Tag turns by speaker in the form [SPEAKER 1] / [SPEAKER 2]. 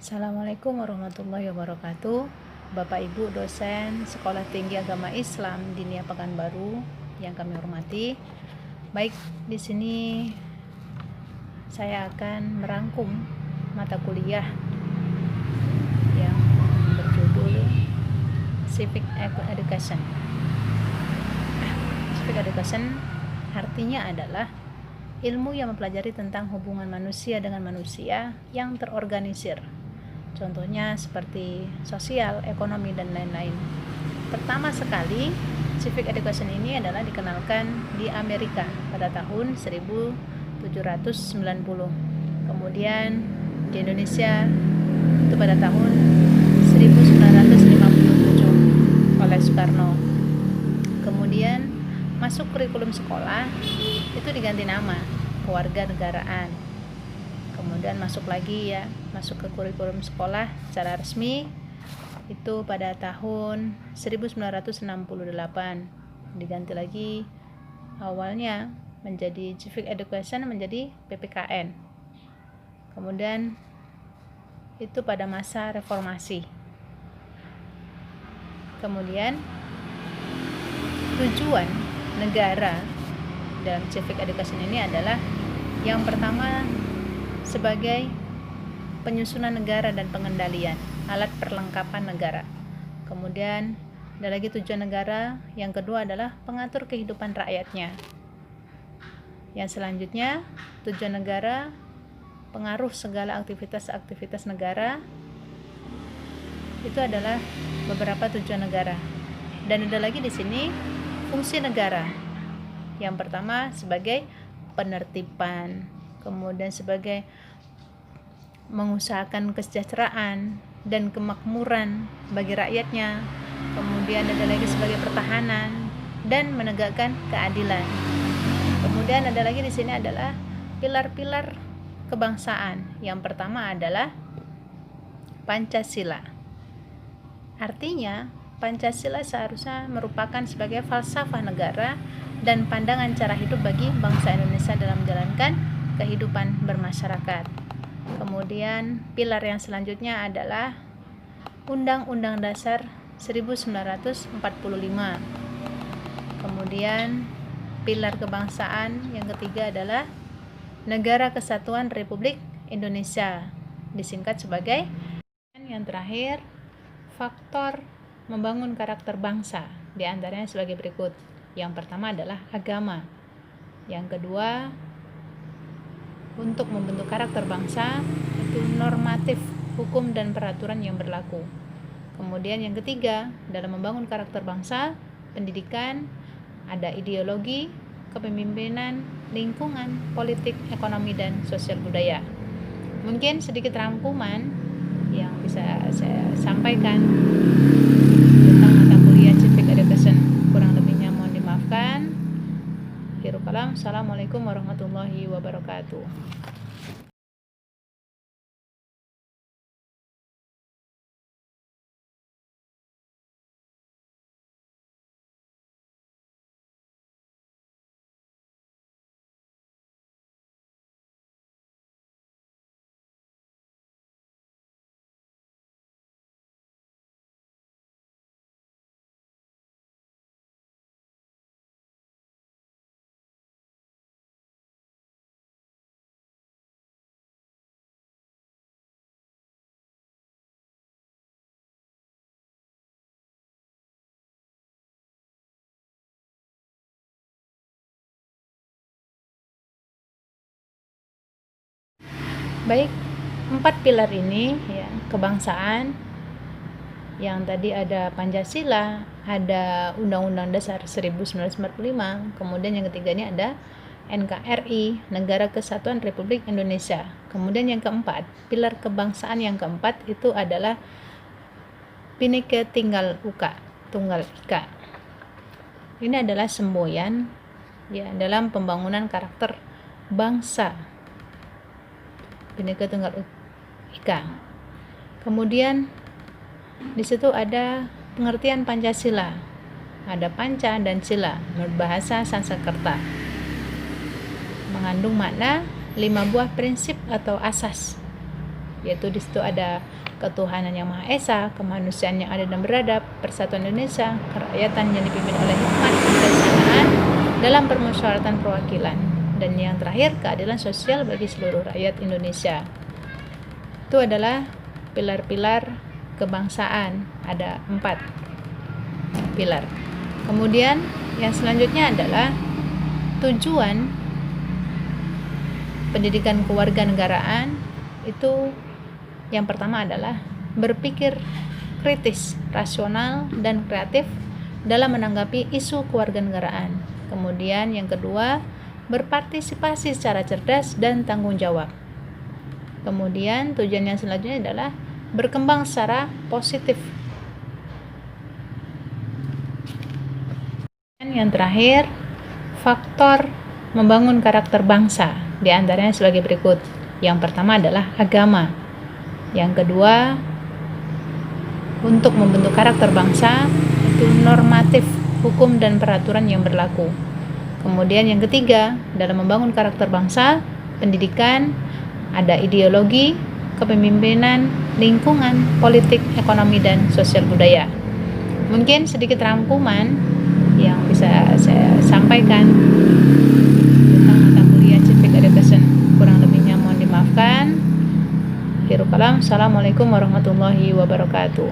[SPEAKER 1] Assalamualaikum warahmatullahi wabarakatuh. Bapak Ibu dosen Sekolah Tinggi Agama Islam Dinia Pekanbaru yang kami hormati. Baik, di sini saya akan merangkum mata kuliah yang berjudul Civic Education. Civic Education artinya adalah ilmu yang mempelajari tentang hubungan manusia dengan manusia yang terorganisir. Contohnya seperti sosial, ekonomi, dan lain-lain. Pertama sekali, Civic Education ini adalah dikenalkan di Amerika pada tahun 1790. Kemudian di Indonesia itu pada tahun 1957 oleh Soekarno. Kemudian masuk kurikulum sekolah itu diganti nama kewarganegaraan. Kemudian masuk ke kurikulum sekolah secara resmi itu pada tahun 1968, diganti lagi awalnya menjadi Civic Education menjadi PPKN. Kemudian itu pada masa reformasi. Kemudian tujuan negara dalam Civic Education ini adalah yang pertama sebagai penyusunan negara dan pengendalian, alat perlengkapan negara. Kemudian ada lagi tujuan negara, yang kedua adalah pengatur kehidupan rakyatnya. Yang selanjutnya, tujuan negara pengaruh segala aktivitas negara. Itu adalah beberapa tujuan negara. Dan ada lagi di sini fungsi negara. Yang pertama sebagai penertiban, kemudian sebagai mengusahakan kesejahteraan dan kemakmuran bagi rakyatnya, kemudian ada lagi sebagai pertahanan dan menegakkan keadilan. Kemudian ada lagi di sini adalah pilar-pilar kebangsaan. Yang pertama adalah Pancasila. Artinya Pancasila seharusnya merupakan sebagai falsafah negara dan pandangan cara hidup bagi bangsa Indonesia dalam menjalankan kehidupan bermasyarakat. Kemudian pilar yang selanjutnya adalah Undang-Undang Dasar 1945. Kemudian pilar kebangsaan yang ketiga adalah Negara Kesatuan Republik Indonesia, disingkat sebagai. Yang terakhir, faktor membangun karakter bangsa, di antaranya sebagai berikut. Yang pertama adalah agama. Yang kedua, untuk membentuk karakter bangsa itu normatif, hukum dan peraturan yang berlaku. Kemudian yang ketiga, dalam membangun karakter bangsa, pendidikan, ada ideologi, kepemimpinan, lingkungan, politik, ekonomi, dan sosial budaya. Mungkin sedikit rangkuman yang bisa saya sampaikan tentang mata kuliah Civic Education. Kurang lebihnya mohon dimaafkan. Akhirul kalam. Assalamualaikum warahmatullahi wabarakatuh. Baik, 4 pilar ini ya, kebangsaan yang tadi ada Pancasila, ada Undang-Undang Dasar 1945, kemudian yang ketiga ini ada NKRI, Negara Kesatuan Republik Indonesia. Kemudian yang keempat, pilar kebangsaan yang keempat itu adalah Bhinneka Tunggal Ika. Ini adalah semboyan ya dalam pembangunan karakter bangsa. Bhinneka Tunggal Ika. Kemudian di situ ada pengertian Pancasila. Ada panca dan sila menurut bahasa Sanskerta. Mengandung makna 5 buah prinsip atau asas yaitu di situ ada ketuhanan yang Maha Esa, kemanusiaan yang adil dan beradab, persatuan Indonesia, kerakyatan yang dipimpin oleh hikmat kebijaksanaan dalam permusyawaratan perwakilan, dan yang terakhir keadilan sosial bagi seluruh rakyat Indonesia. Itu adalah pilar-pilar kebangsaan, ada 4 pilar. Kemudian yang selanjutnya adalah tujuan pendidikan kewarganegaraan. Itu yang pertama adalah berpikir kritis, rasional, dan kreatif dalam menanggapi isu kewarganegaraan. Kemudian yang kedua, berpartisipasi secara cerdas dan tanggung jawab. Kemudian tujuan yang selanjutnya adalah berkembang secara positif. Dan yang terakhir, faktor membangun karakter bangsa, di antaranya sebagai berikut. Yang pertama adalah agama. Yang kedua, untuk membentuk karakter bangsa itu normatif, hukum dan peraturan yang berlaku. Kemudian yang ketiga, dalam membangun karakter bangsa, pendidikan, ada ideologi, kepemimpinan, lingkungan, politik, ekonomi, dan sosial budaya. Mungkin sedikit rangkuman yang bisa saya sampaikan tentang mata kuliah Civic Education. Kurang lebihnya mohon dimaafkan. Akhirul kalam. Assalamualaikum warahmatullahi wabarakatuh.